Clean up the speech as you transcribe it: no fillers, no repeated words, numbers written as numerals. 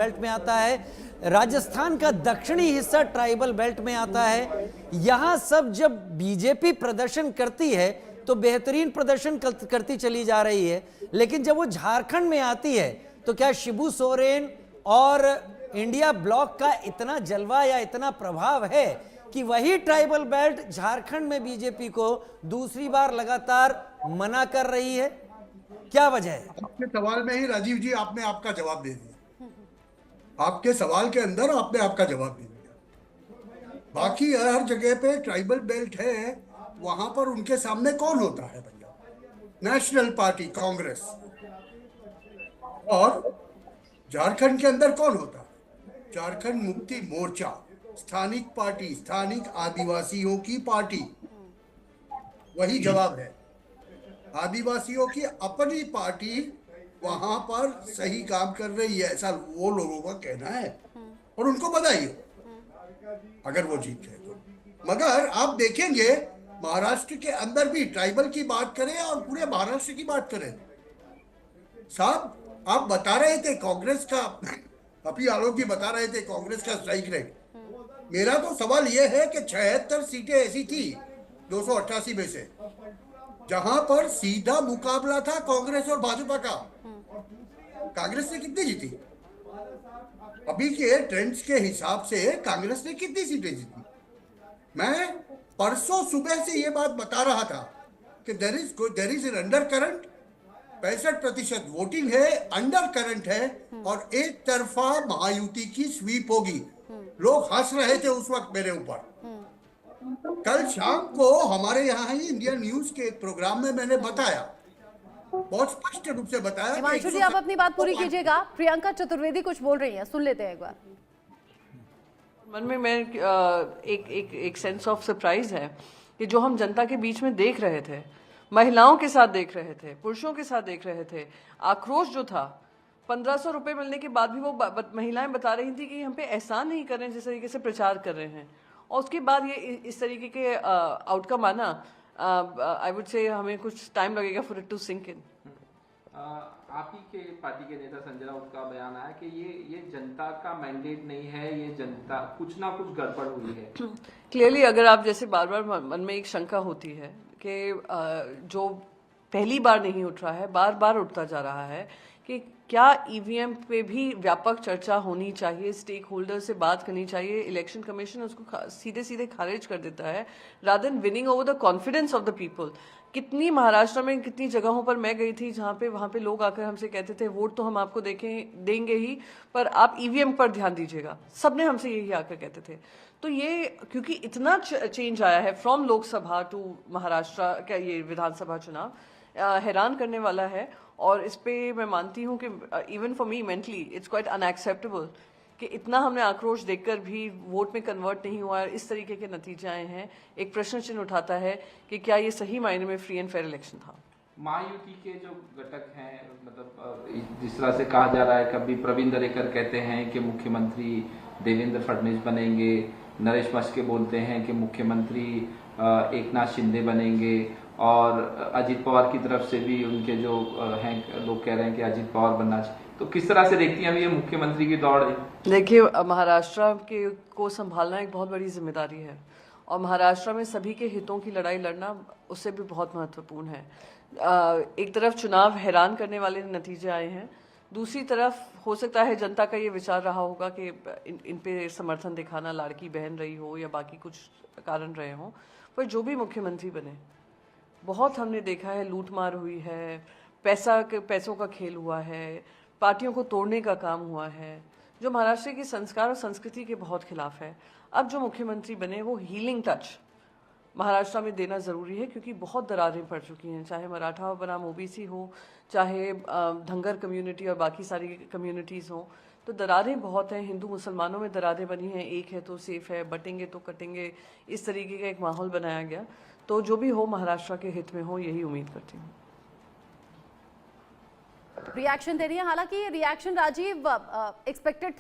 Belt में आता है, राजस्थान का दक्षिणी हिस्सा ट्राइबल बेल्ट में आता है। यहां सब जब बीजेपी प्रदर्शन करती है तो बेहतरीन प्रदर्शन करती चली जा रही है, लेकिन जब वो झारखंड में आती है तो क्या शिबू सोरेन और इंडिया ब्लॉक का इतना जलवा या इतना प्रभाव है कि वही ट्राइबल बेल्ट झारखंड में बीजेपी को दूसरी बार लगातार मना कर रही है? क्या वजह है? आपके सवाल में ही राजीव जी आपने आपका जवाब दे दिया। आपके सवाल के अंदर आपने आपका जवाब दे दिया। बाकी हर जगह पे ट्राइबल बेल्ट है, वहां पर उनके सामने कौन होता है भैया? National party Congress. और झारखंड के अंदर कौन होता है? झारखंड मुक्ति मोर्चा, स्थानिक पार्टी, स्थानिक आदिवासियों की पार्टी। वही जवाब है। आदिवासियों की अपनी पार्टी वहां पर सही काम कर रही है, ऐसा वो लोगों का कहना है और उनको बधाई हो अगर वो जीत गए तो। मगर आप देखेंगे महाराष्ट्र के अंदर भी ट्राइबल की बात करें और पूरे महाराष्ट्र की बात करें, साहब आप बता रहे थे कांग्रेस का, अभी आलोक जी बता रहे थे कांग्रेस का स्ट्राइक रेट। मेरा तो सवाल यह है कि 76 सीटें ऐसी थी 288 में से जहां पर सीधा मुकाबला था कांग्रेस और भाजपा का। कांग्रेस ने कितनी जीती? अभी के ट्रेंड्स के हिसाब से कांग्रेस ने कितनी सीटें जीती? मैं परसों सुबह से ये बात बता रहा था कि there is an under current. 65% voting है, अंडर करंट है और एक तरफा महायुति की स्वीप होगी। लोग हंस रहे थे उस वक्त मेरे ऊपर। कल शाम को हमारे यहाँ ही इंडिया न्यूज के एक प्रोग्राम में मैंने बताया, बहुत स्पष्ट रूप से बताया। हिमांशु जी आप अपनी बात पूरी कीजिएगा। प्रियंका चतुर्वेदी कुछ बोल रही हैं, सुन लेते हैं एक बार। मन में मैं एक सेंस ऑफ सरप्राइज है कि जो हम जनता के बीच में देख रहे थे, महिलाओं के साथ देख रहे थे, पुरुषों के साथ देख रहे थे, आक्रोश जो था, 1500 रुपए मिलने के बाद भी वो महिलाएं बता रही थी कि हम पे एहसान नहीं कर रहे हैं जिस तरीके से प्रचार कर रहे हैं। और उसके बाद ये इस तरीके के आउटकम आना, आई वुड से हमें कुछ टाइम लगेगा for it to sync in. आप ही के पार्टी के नेता संजय राउत का बयान आया कि ये जनता का मैंडेट नहीं है, ये जनता कुछ ना कुछ गड़बड़ हुई है। क्लियरली अगर आप जैसे बार बार मन में एक शंका होती है कि जो पहली बार नहीं उठ रहा है, बार बार उठता जा रहा है कि क्या ईवीएम पे भी व्यापक चर्चा होनी चाहिए, स्टेक होल्डर से बात करनी चाहिए। इलेक्शन कमीशन उसको सीधे सीधे खारिज कर देता है rather than winning over the confidence of the people. कितनी महाराष्ट्र में कितनी जगहों पर मैं गई थी जहाँ पे वहाँ पे लोग आकर हमसे कहते थे वोट तो हम आपको देंगे ही, पर आप ईवीएम पर ध्यान दीजिएगा। सबने हमसे यही आकर कहते थे। तो ये क्योंकि इतना चेंज आया है फ्रॉम लोकसभा टू महाराष्ट्र का ये विधानसभा चुनाव, हैरान करने वाला है। और इस पे मैं मानती हूँ कि even for me mentally it's quite unacceptable कि इतना हमने आक्रोश देखकर भी वोट में कन्वर्ट नहीं हुआ। इस तरीके के नतीजे आए हैं। एक प्रश्न चिन्ह उठाता है कि क्या ये सही मायने में फ्री एंड फेयर इलेक्शन था। महायुति के जो घटक हैं, मतलब जिस तरह से कहा जा रहा है, कभी प्रवीण दरेकर कहते हैं कि मुख्यमंत्री देवेंद्र फडणवीस बनेंगे, नरेश मस्के बोलते हैं कि मुख्यमंत्री एकनाथ शिंदे बनेंगे, और अजीत पवार की तरफ से भी उनके जो हैं लोग कह रहे हैं कि अजीत पवार बनना चाहिए। तो किस तरह से देखती हैं अभी ये मुख्यमंत्री की दौड़ है? देखिए, महाराष्ट्र के को संभालना एक बहुत बड़ी जिम्मेदारी है और महाराष्ट्र में सभी के हितों की लड़ाई लड़ना उससे भी बहुत महत्वपूर्ण है। एक तरफ चुनाव हैरान करने वाले नतीजे आए हैं, दूसरी तरफ हो सकता है जनता का ये विचार रहा होगा कि इन पे समर्थन दिखाना लाड़की बहन रही हो या बाकी कुछ कारण रहे हों, पर जो भी मुख्यमंत्री बने, बहुत हमने देखा है लूटमार हुई है, पैसों का खेल हुआ है, पार्टियों को तोड़ने का काम हुआ है, जो महाराष्ट्र की संस्कार और संस्कृति के बहुत खिलाफ है। अब जो मुख्यमंत्री बने वो हीलिंग टच महाराष्ट्र में देना ज़रूरी है, क्योंकि बहुत दरारें पड़ चुकी हैं, चाहे मराठा बनाम ओबीसी हो, चाहे धंगर कम्युनिटी और बाकी सारी कम्युनिटीज़ हों। तो दरारें बहुत हैं, हिंदू मुसलमानों में दरारें बनी हैं, एक है तो सेफ है, बटेंगे तो कटेंगे, इस तरीके का एक माहौल बनाया गया। तो जो भी हो महाराष्ट्र के हित में हो, यही उम्मीद करती हूँ। रिएक्शन दे रही है, हालांकि ये रिएक्शन राजीव एक्सपेक्टेड